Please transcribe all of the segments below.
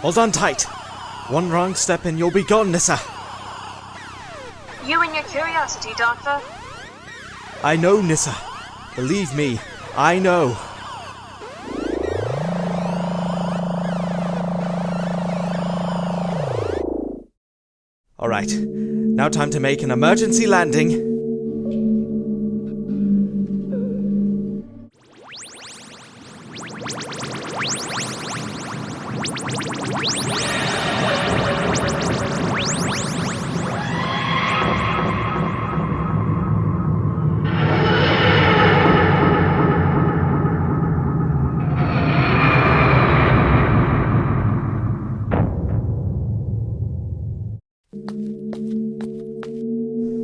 Hold on tight. One wrong step and you'll be gone, Nyssa. You and your curiosity, Doctor. I know, Nyssa. Believe me, I know. Alright, now time to make an emergency landing.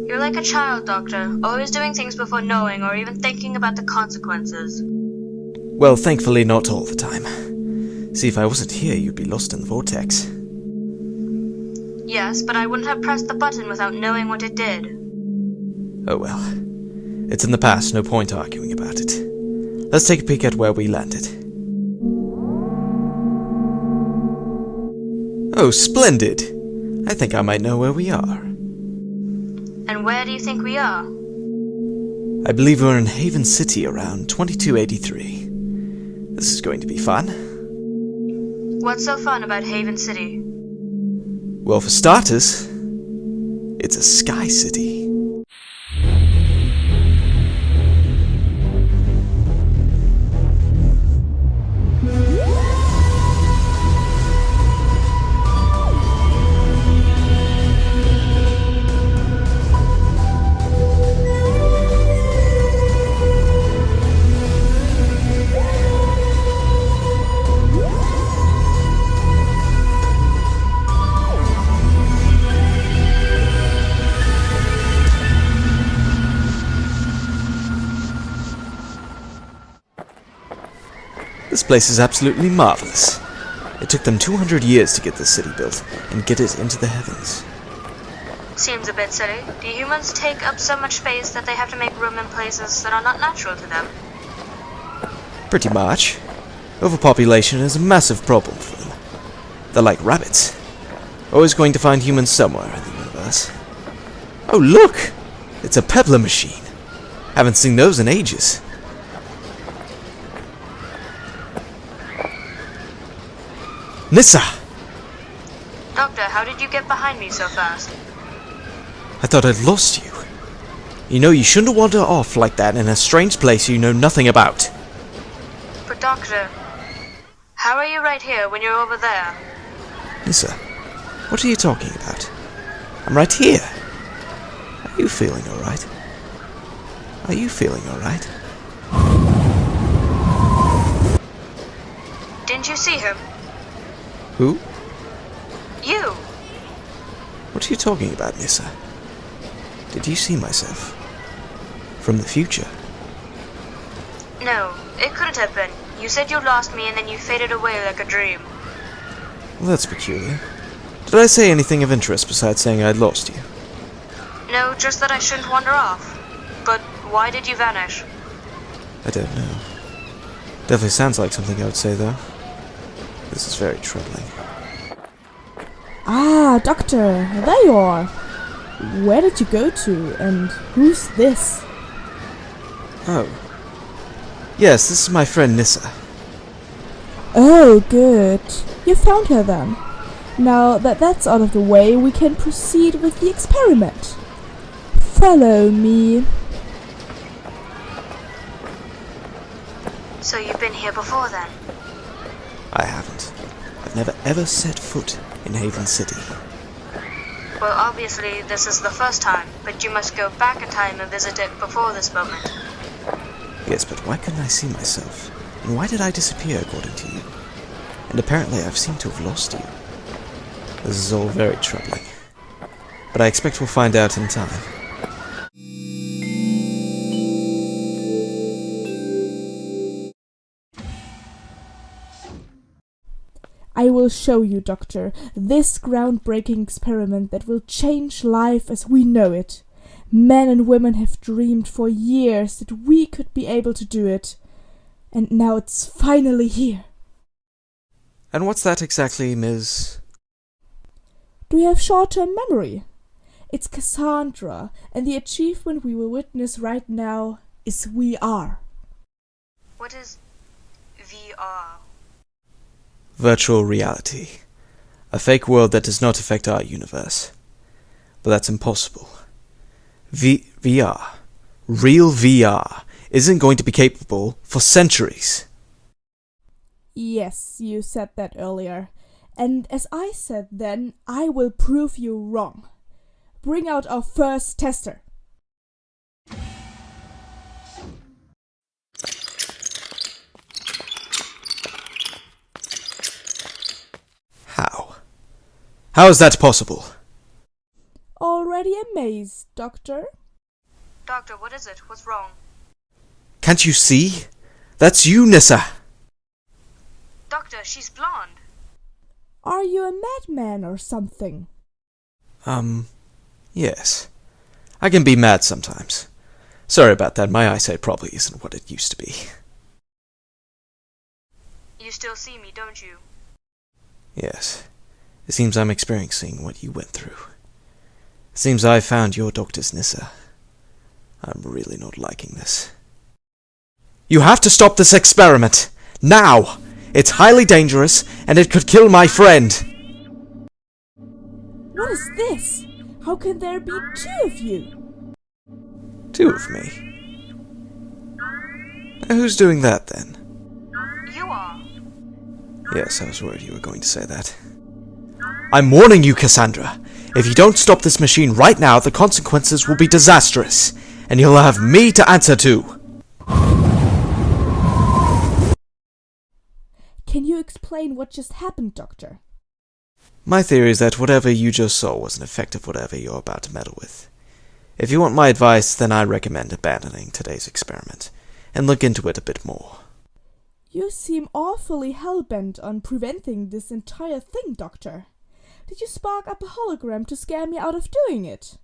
You're like a child, Doctor, always doing things before knowing or even thinking about the consequences. Well, thankfully not all the time. See, if I wasn't here, you'd be lost in the vortex. Yes, but I wouldn't have pressed the button without knowing what it did. Oh well. It's in the past, no point arguing about it. Let's take a peek at where we landed. Oh, splendid! I think I might know where we are. And where do you think we are? I believe we're in Haven City around 2283. This is going to be fun. What's so fun about Haven City? Well, for starters, it's a sky city. This place is absolutely marvelous. It took them 200 years to get this city built and get it into the heavens. Seems a bit silly. Do humans take up so much space that they have to make room in places that are not natural to them? Pretty much. Overpopulation is a massive problem for them. They're like rabbits. Always going to find humans somewhere in the universe. Oh look! It's a pebbler machine. Haven't seen those in ages. Nyssa! Doctor, how did you get behind me so fast? I thought I'd lost you. You know, you shouldn't wander off like that in a strange place you know nothing about. But Doctor, how are you right here when you're over there? Nyssa, what are you talking about? I'm right here. Are you feeling alright? Are you feeling alright? Didn't you see him? Who? You! What are you talking about, Nyssa? Did you see myself? From the future? No, it couldn't have been. You said you lost me and then you faded away like a dream. Well, that's peculiar. Did I say anything of interest besides saying I'd lost you? No, just that I shouldn't wander off. But why did you vanish? I don't know. Definitely sounds like something I would say, though. This is very troubling. Ah, Doctor, there you are. Where did you go to, and who's this? Oh. Yes, this is my friend Nyssa. Oh, good. You found her then. Now that that's out of the way, we can proceed with the experiment. Follow me. So you've been here before then? I haven't. I've never ever set foot in Haven City. Well, obviously this is the first time, but you must go back in time and visit it before this moment. Yes, but why couldn't I see myself? And why did I disappear, according to you? And apparently I've seemed to have lost you. This is all very troubling. But I expect we'll find out in time. I will show you, Doctor, this groundbreaking experiment that will change life as we know it. Men and women have dreamed for years that we could be able to do it. And now it's finally here. And what's that exactly, Ms.? Do you have short-term memory? It's Cassandra, and the achievement we will witness right now is VR. What is VR? Virtual reality. A fake world that does not affect our universe. But that's impossible. VR, real VR, isn't going to be capable for centuries. Yes, you said that earlier. And as I said then, I will prove you wrong. Bring out our first tester. How? How is that possible? Already amazed, Doctor? Doctor, what is it? What's wrong? Can't you see? That's you, Nyssa! Doctor, she's blonde. Are you a madman or something? Yes. I can be mad sometimes. Sorry about that, my eyesight probably isn't what it used to be. You still see me, don't you? Yes. It seems I'm experiencing what you went through. It seems I found your doctor's Nyssa. I'm really not liking this. You have to stop this experiment! Now! It's highly dangerous, and it could kill my friend! What is this? How can there be two of you? Two of me? Who's doing that, then? You are. Yes, I was worried you were going to say that. I'm warning you, Cassandra. If you don't stop this machine right now, the consequences will be disastrous, and you'll have me to answer to. Can you explain what just happened, Doctor? My theory is that whatever you just saw was an effect of whatever you're about to meddle with. If you want my advice, then I recommend abandoning today's experiment, and look into it a bit more. You seem awfully hell-bent on preventing this entire thing, Doctor. Did you spark up a hologram to scare me out of doing it?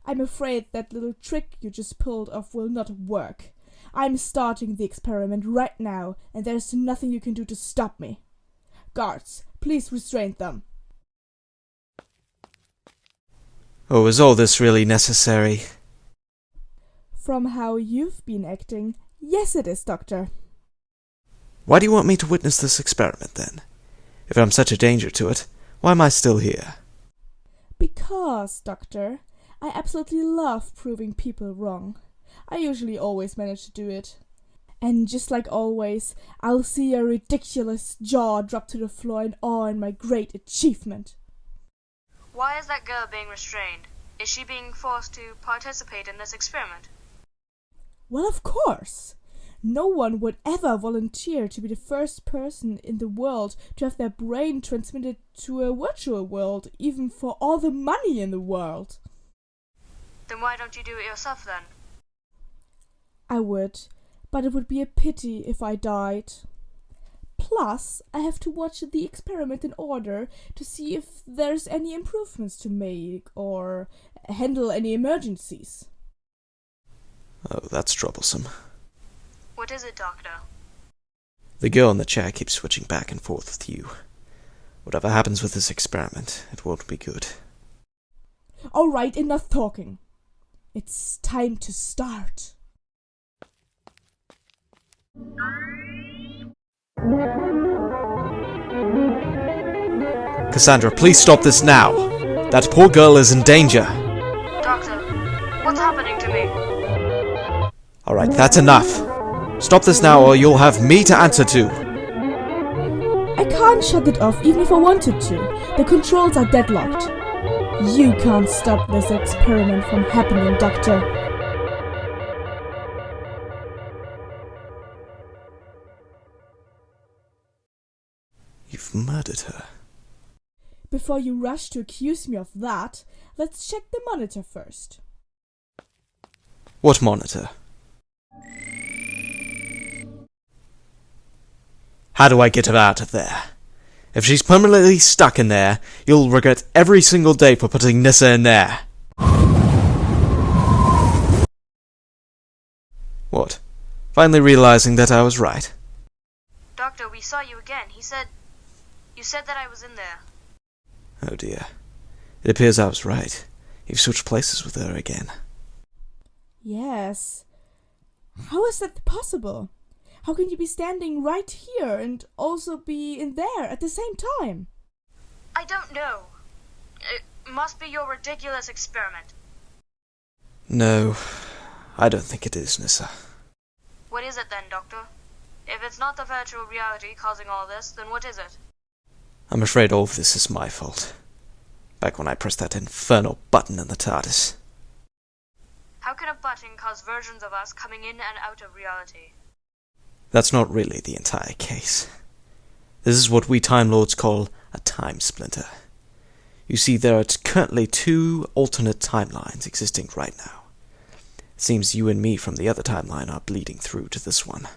I'm afraid that little trick you just pulled off will not work. I'm starting the experiment right now, and there's nothing you can do to stop me. Guards, please restrain them. Oh, is all this really necessary? From how you've been acting, yes it is, Doctor. Why do you want me to witness this experiment, then? If I'm such a danger to it, why am I still here? Because, Doctor, I absolutely love proving people wrong. I usually always manage to do it. And just like always, I'll see your ridiculous jaw drop to the floor in awe in my great achievement. Why is that girl being restrained? Is she being forced to participate in this experiment? Well, of course. No one would ever volunteer to be the first person in the world to have their brain transmitted to a virtual world, even for all the money in the world. Then why don't you do it yourself then? I would, but it would be a pity if I died. Plus, I have to watch the experiment in order to see if there's any improvements to make or handle any emergencies. Oh, that's troublesome. What is it, Doctor? The girl in the chair keeps switching back and forth with you. Whatever happens with this experiment, it won't be good. All right, enough talking. It's time to start. Cassandra, please stop this now! That poor girl is in danger! Doctor, what's happening to me? Alright, that's enough! Stop this now or you'll have me to answer to! I can't shut it off even if I wanted to. The controls are deadlocked. You can't stop this experiment from happening, Doctor. You've murdered her. Before you rush to accuse me of that, let's check the monitor first. What monitor? How do I get her out of there? If she's permanently stuck in there, you'll regret every single day for putting Nyssa in there. What? Finally realizing that I was right? Doctor, we saw you again. He said You said that I was in there. Oh dear. It appears I was right. You've switched places with her again. Yes. How is that possible? How can you be standing right here and also be in there at the same time? I don't know. It must be your ridiculous experiment. No, I don't think it is, Nyssa. What is it then, Doctor? If it's not the virtual reality causing all this, then what is it? I'm afraid all of this is my fault. Back when I pressed that infernal button in the TARDIS. How can a button cause versions of us coming in and out of reality? That's not really the entire case. This is what we Time Lords call a time splinter. You see, there are currently 2 alternate timelines existing right now. It seems you and me from the other timeline are bleeding through to this one.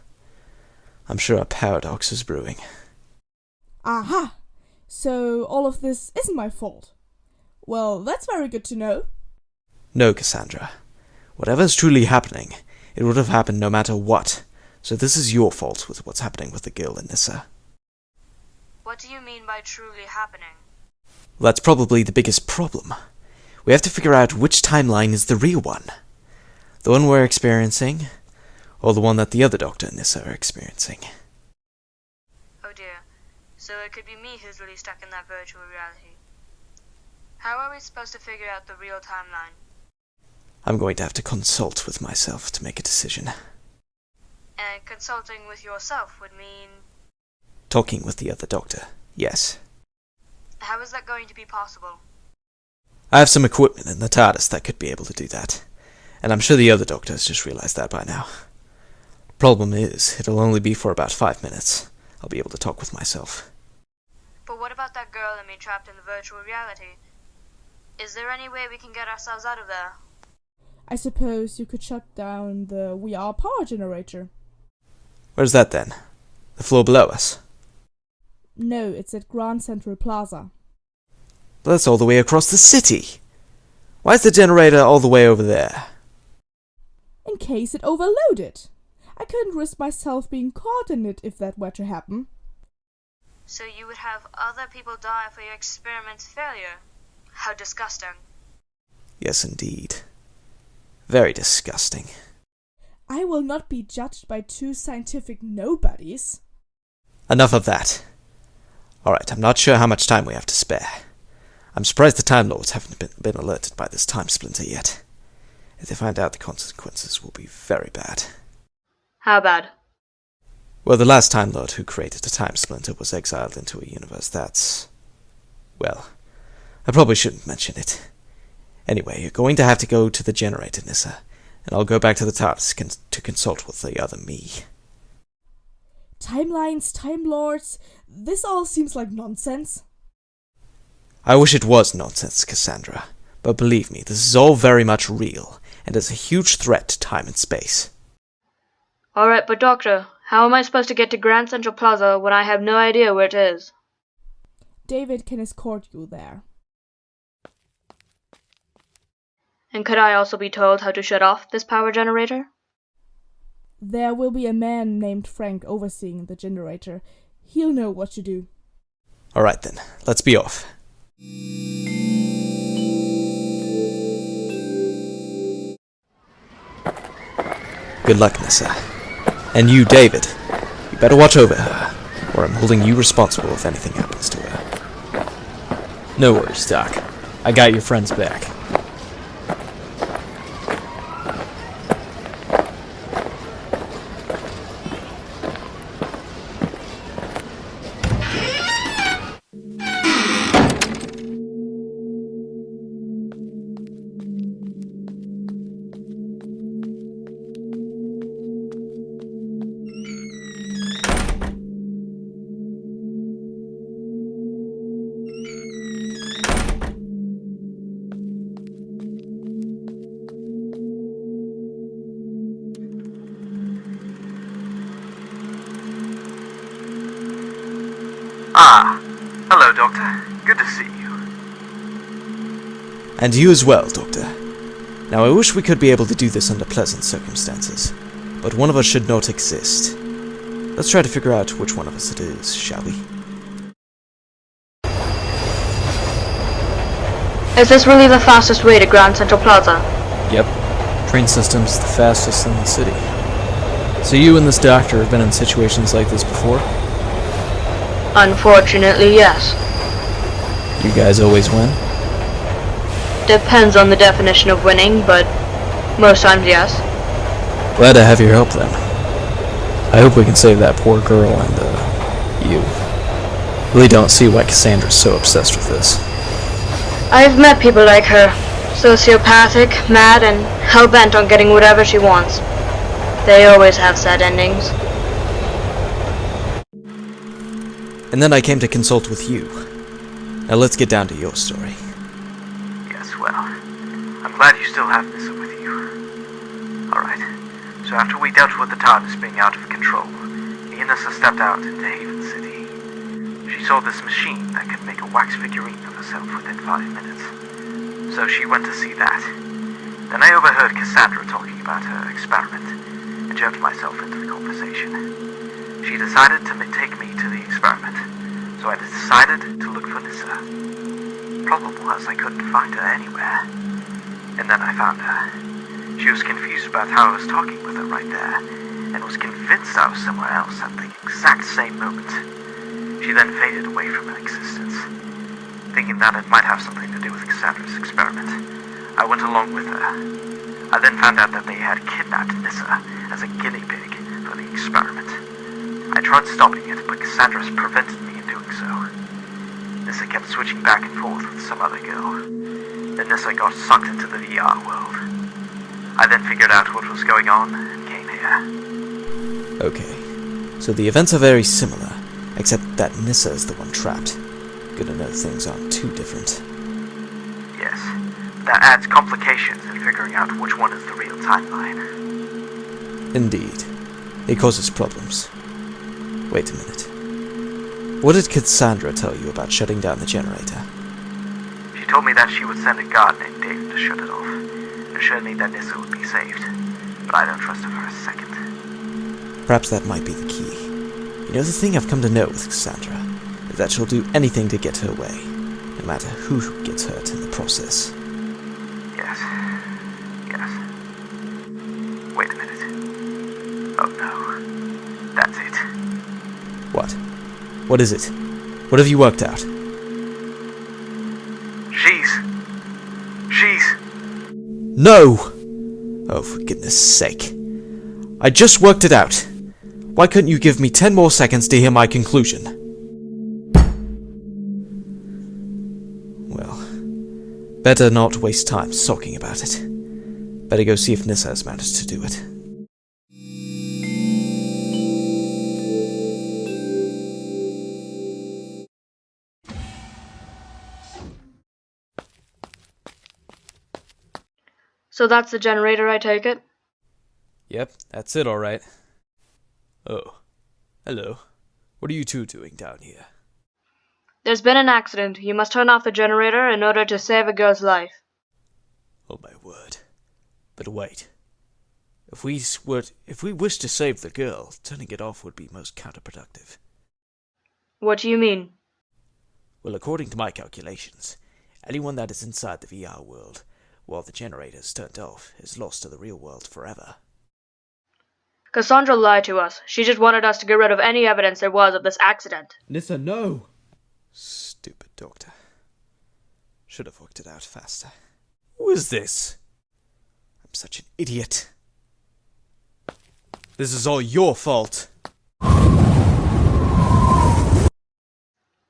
I'm sure a paradox is brewing. Aha! So all of this isn't my fault. Well, that's very good to know. No, Cassandra. Whatever's truly happening, it would have happened no matter what. So this is your fault with what's happening with the girl in Nyssa. What do you mean by truly happening? Well, that's probably the biggest problem. We have to figure out which timeline is the real one. The one we're experiencing, or the one that the other Doctor and Nyssa are experiencing. Oh dear. So it could be me who's really stuck in that virtual reality. How are we supposed to figure out the real timeline? I'm going to have to consult with myself to make a decision. And consulting with yourself would mean... Talking with the other Doctor, yes. How is that going to be possible? I have some equipment in the TARDIS that could be able to do that, and I'm sure the other Doctor has just realized that by now. Problem is, it'll only be for about 5 minutes. I'll be able to talk with myself. But what about that girl and me trapped in the virtual reality? Is there any way we can get ourselves out of there? I suppose you could shut down the VR power generator. Where's that then? The floor below us? No, it's at Grand Central Plaza. But that's all the way across the city! Why is the generator all the way over there? In case it overloaded. I couldn't risk myself being caught in it if that were to happen. So you would have other people die for your experiment's failure? How disgusting. Yes, indeed. Very disgusting. I will not be judged by 2 scientific nobodies. Enough of that. Alright, I'm not sure how much time we have to spare. I'm surprised the Time Lords haven't been alerted by this time splinter yet. If they find out, the consequences will be very bad. How bad? Well, the last Time Lord who created a time splinter was exiled into a universe that's... well, I probably shouldn't mention it. Anyway, you're going to have to go to the generator, Nyssa, and I'll go back to the TARDIS to consult with the other me. Timelines, Time Lords, this all seems like nonsense. I wish it was nonsense, Cassandra, but believe me, this is all very much real, and is a huge threat to time and space. Alright, but Doctor, how am I supposed to get to Grand Central Plaza when I have no idea where it is? David can escort you there. And could I also be told how to shut off this power generator? There will be a man named Frank overseeing the generator. He'll know what to do. Alright then, let's be off. Good luck, Nyssa. And you, David. You better watch over her, or I'm holding you responsible if anything happens to her. No worries, Doc. I got your friend's back. Ah, hello, Doctor. Good to see you. And you as well, Doctor. Now I wish we could be able to do this under pleasant circumstances, but one of us should not exist. Let's try to figure out which one of us it is, shall we? Is this really the fastest way to Grand Central Plaza? Yep. Train system's the fastest in the city. So you and this doctor have been in situations like this before? Unfortunately, yes. You guys always win? Depends on the definition of winning, but most times, yes. Glad to have your help then. I hope we can save that poor girl and, you. Really don't see why Cassandra's so obsessed with this. I've met people like her. Sociopathic, mad, and hell-bent on getting whatever she wants. They always have sad endings. And then I came to consult with you. Now let's get down to your story. Yes, well, I'm glad you still have Nyssa with you. Alright, so after we dealt with the TARDIS being out of control, me and Nyssa stepped out into Haven City. She saw this machine that could make a wax figurine of herself within 5 minutes. So she went to see that. Then I overheard Cassandra talking about her experiment, and jerked myself into the conversation. She decided to take me to the experiment, so I decided to look for Nyssa. Problem was, I couldn't find her anywhere. And then I found her. She was confused about how I was talking with her right there, and was convinced I was somewhere else at the exact same moment. She then faded away from my existence. Thinking that it might have something to do with Cassandra's experiment, I went along with her. I then found out that they had kidnapped Nyssa as a guinea pig for the experiment. I tried stopping it, but Cassandra prevented me in doing so. Nyssa kept switching back and forth with some other girl. Then Nyssa got sucked into the VR world. I then figured out what was going on and came here. Okay, so the events are very similar, except that Nyssa is the one trapped. Good to know things aren't too different. Yes, that adds complications in figuring out which one is the real timeline. Indeed. It causes problems. Wait a minute. What did Cassandra tell you about shutting down the generator? She told me that she would send a guard named David to shut it off, and assured me that Nyssa would be saved, but I don't trust her for a second. Perhaps that might be the key. You know, the thing I've come to know with Cassandra is that she'll do anything to get her way, no matter who gets hurt in the process. Yes. Yes. Wait a minute. Oh no. That's it. What? What is it? What have you worked out? She's... No! Oh, for goodness sake. I just worked it out. Why couldn't you give me 10 more seconds to hear my conclusion? Well, better not waste time sulking about it. Better go see if Nyssa has managed to do it. So that's the generator, I take it? Yep, that's it alright. Oh, hello. What are you two doing down here? There's been an accident. You must turn off the generator in order to save a girl's life. Oh my word. But wait. If we wish to save the girl, turning it off would be most counterproductive. What do you mean? Well, according to my calculations, anyone that is inside the VR world, while the generator is turned off, is lost to the real world forever. Cassandra lied to us. She just wanted us to get rid of any evidence there was of this accident. Nyssa, no! Stupid doctor. Should have worked it out faster. Who is this? I'm such an idiot. This is all your fault.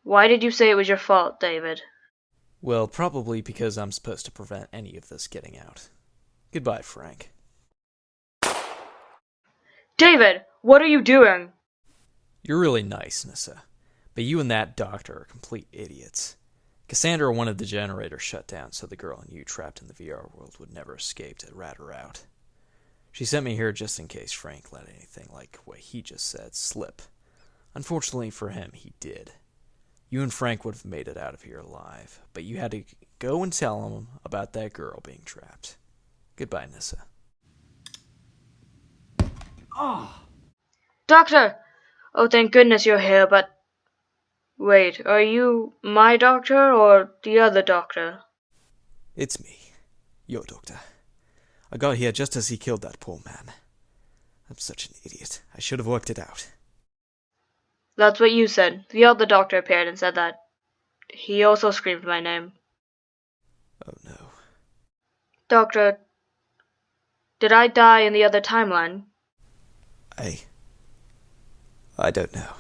Why did you say it was your fault, David? Well, probably because I'm supposed to prevent any of this getting out. Goodbye, Frank. David, what are you doing? You're really nice, Nyssa, but you and that doctor are complete idiots. Cassandra wanted the generator shut down so the girl and you trapped in the VR world would never escape to rat her out. She sent me here just in case Frank let anything like what he just said slip. Unfortunately for him, he did. You and Frank would have made it out of here alive, but you had to go and tell him about that girl being trapped. Goodbye, Nyssa. Doctor! Oh, thank goodness you're here, but... Wait, are you my doctor or the other doctor? It's me, your doctor. I got here just as he killed that poor man. I'm such an idiot. I should have worked it out. That's what you said. The other doctor appeared and said that. He also screamed my name. Oh no. Doctor, did I die in the other timeline? I don't know.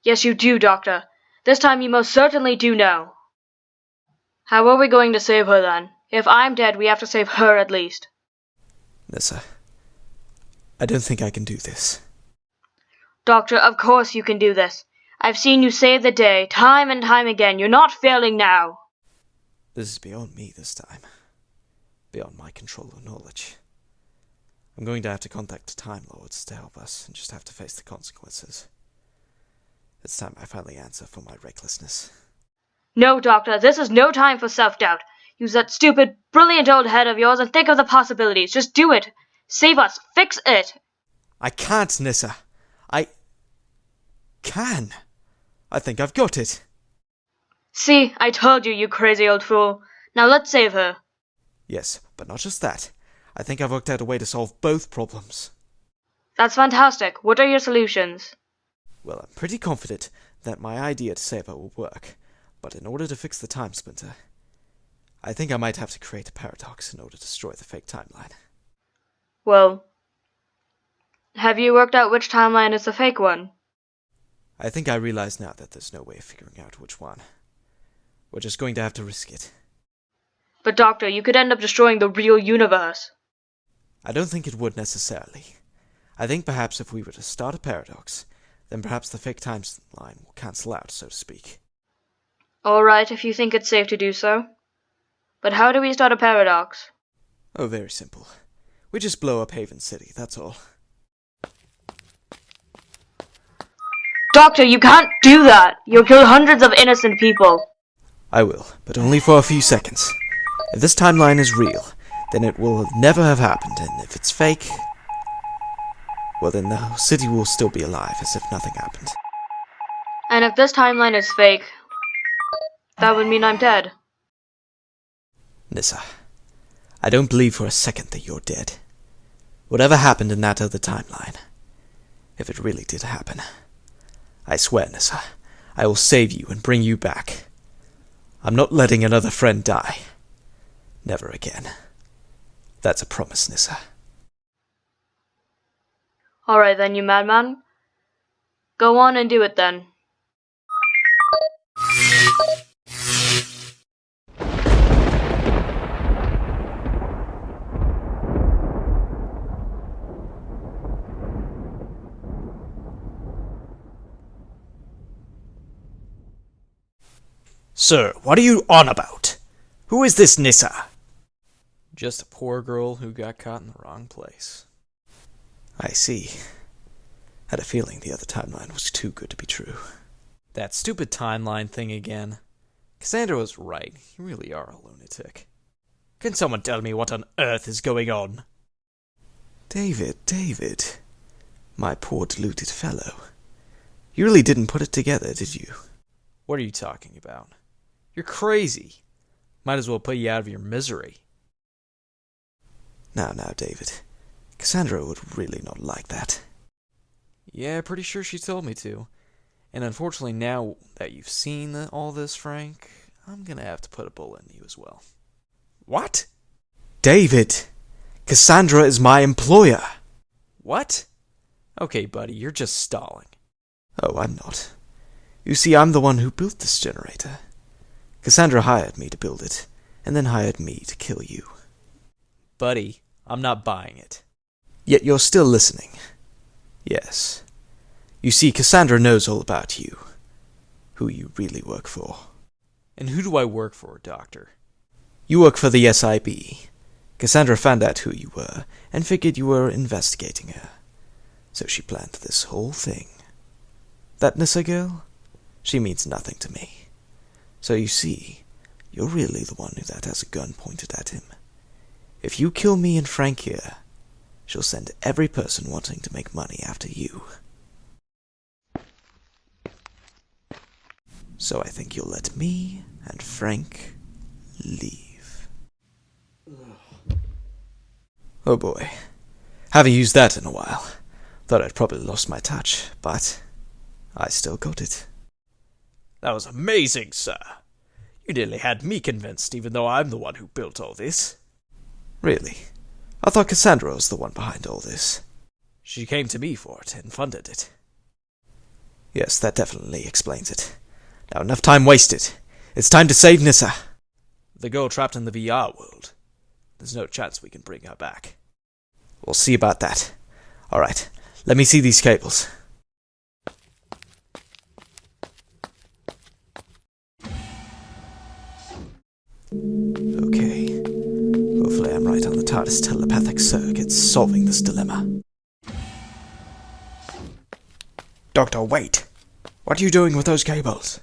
Yes, you do, Doctor. This time you most certainly do know. How are we going to save her then? If I'm dead, we have to save her at least. Nyssa, I don't think I can do this. Doctor, of course you can do this. I've seen you save the day, time and time again. You're not failing now. This is beyond me this time. Beyond my control or knowledge. I'm going to have to contact the Time Lords to help us and just have to face the consequences. It's time I finally answer for my recklessness. No, Doctor, this is no time for self-doubt. Use that stupid, brilliant old head of yours and think of the possibilities. Just do it. Save us. Fix it. I can't, Nyssa. I can. I think I've got it. See, I told you, you crazy old fool. Now let's save her. Yes, but not just that. I think I've worked out a way to solve both problems. That's fantastic. What are your solutions? Well, I'm pretty confident that my idea to save her will work, but in order to fix the time splinter, I think I might have to create a paradox in order to destroy the fake timeline. Well, have you worked out which timeline is the fake one? I think I realize now that there's no way of figuring out which one. We're just going to have to risk it. But Doctor, you could end up destroying the real universe. I don't think it would necessarily. I think perhaps if we were to start a paradox, then perhaps the fake timeline will cancel out, so to speak. Alright, if you think it's safe to do so. But how do we start a paradox? Oh, very simple. We just blow up Haven City, that's all. Doctor, you can't do that! You'll kill hundreds of innocent people. I will, but only for a few seconds. If this timeline is real, then it will never have happened, and if it's fake, well then the whole city will still be alive, as if nothing happened. And if this timeline is fake, that would mean I'm dead. Nyssa, I don't believe for a second that you're dead. Whatever happened in that other timeline, if it really did happen, I swear, Nyssa, I will save you and bring you back. I'm not letting another friend die. Never again. That's a promise, Nyssa. Alright then, you madman. Go on and do it then. Sir, what are you on about? Who is this Nyssa? Just a poor girl who got caught in the wrong place. I see. Had a feeling the other timeline was too good to be true. That stupid timeline thing again. Cassandra was right. You really are a lunatic. Can someone tell me what on earth is going on? David. My poor deluded fellow. You really didn't put it together, did you? What are you talking about? You're crazy. Might as well put you out of your misery. Now, David. Cassandra would really not like that. Yeah, pretty sure she told me to. And unfortunately, now that you've seen all this, Frank, I'm gonna have to put a bullet in you as well. What? David! Cassandra is my employer! What? Okay, buddy, you're just stalling. Oh, I'm not. You see, I'm the one who built this generator. Cassandra hired me to build it, and then hired me to kill you. Buddy, I'm not buying it. Yet you're still listening. Yes. You see, Cassandra knows all about you. Who you really work for. And who do I work for, Doctor? You work for the SIB. Cassandra found out who you were, and figured you were investigating her. So she planned this whole thing. That Nyssa girl? She means nothing to me. So you see, you're really the one that has a gun pointed at him. If you kill me and Frank here, she'll send every person wanting to make money after you. So I think you'll let me and Frank leave. Oh boy. Haven't used that in a while. Thought I'd probably lost my touch, but I still got it. That was amazing, sir. You nearly had me convinced, even though I'm the one who built all this. Really? I thought Cassandra was the one behind all this. She came to me for it and funded it. Yes, that definitely explains it. Now enough time wasted. It's time to save Nyssa. The girl trapped in the VR world. There's no chance we can bring her back. We'll see about that. Alright, let me see these cables. Okay. Hopefully I'm right on the TARDIS telepathic circuits solving this dilemma. Doctor, wait! What are you doing with those cables?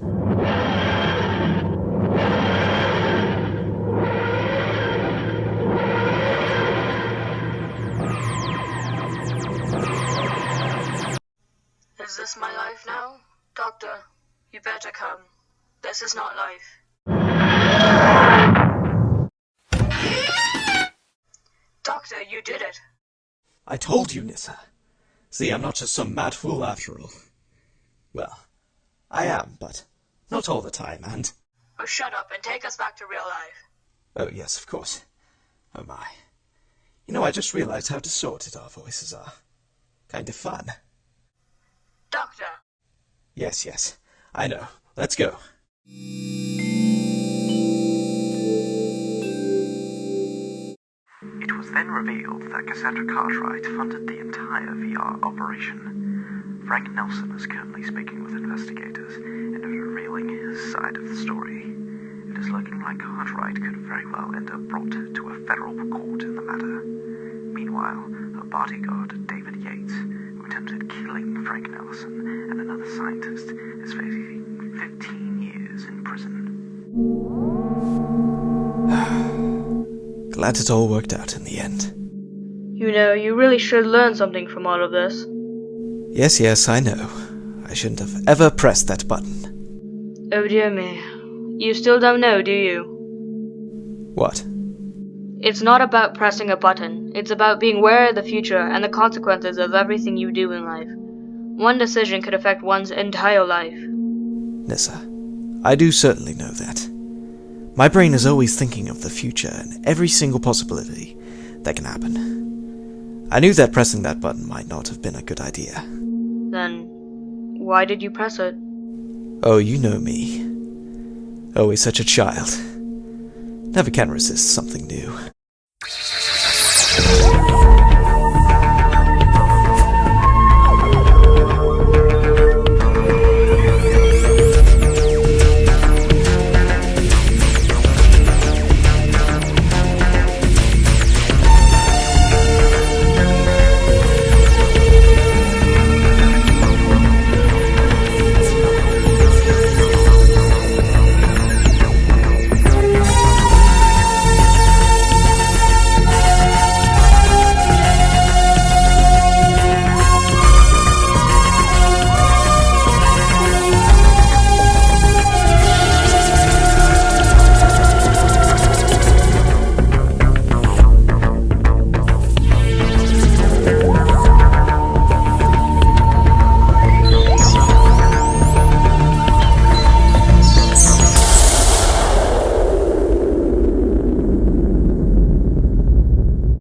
Is this my life now? Doctor, you better come. This is not life. Doctor, you did it. I told you, Nyssa. See, I'm not just some mad fool after all. Well, I am, but not all the time, and... Oh, shut up and take us back to real life. Oh, yes, of course. Oh, my. You know, I just realized how distorted our voices are. Kind of fun. Doctor! Yes, I know. Let's go. It was then revealed that Cassandra Cartwright funded the entire VR operation. Frank Nelson is currently speaking with investigators and is revealing his side of the story. It is looking like Cartwright could very well end up brought to a federal court in the matter. Meanwhile, her bodyguard, David Yates, who attempted killing Frank Nelson and another scientist, is facing 15 years in prison. Glad it all worked out in the end. You know, you really should learn something from all of this. Yes, I know. I shouldn't have ever pressed that button. Oh dear me. You still don't know, do you? What? It's not about pressing a button. It's about being aware of the future and the consequences of everything you do in life. One decision could affect one's entire life. Nyssa, I do certainly know that. My brain is always thinking of the future and every single possibility that can happen. I knew that pressing that button might not have been a good idea. Then, why did you press it? Oh, you know me. Always such a child. Never can resist something new.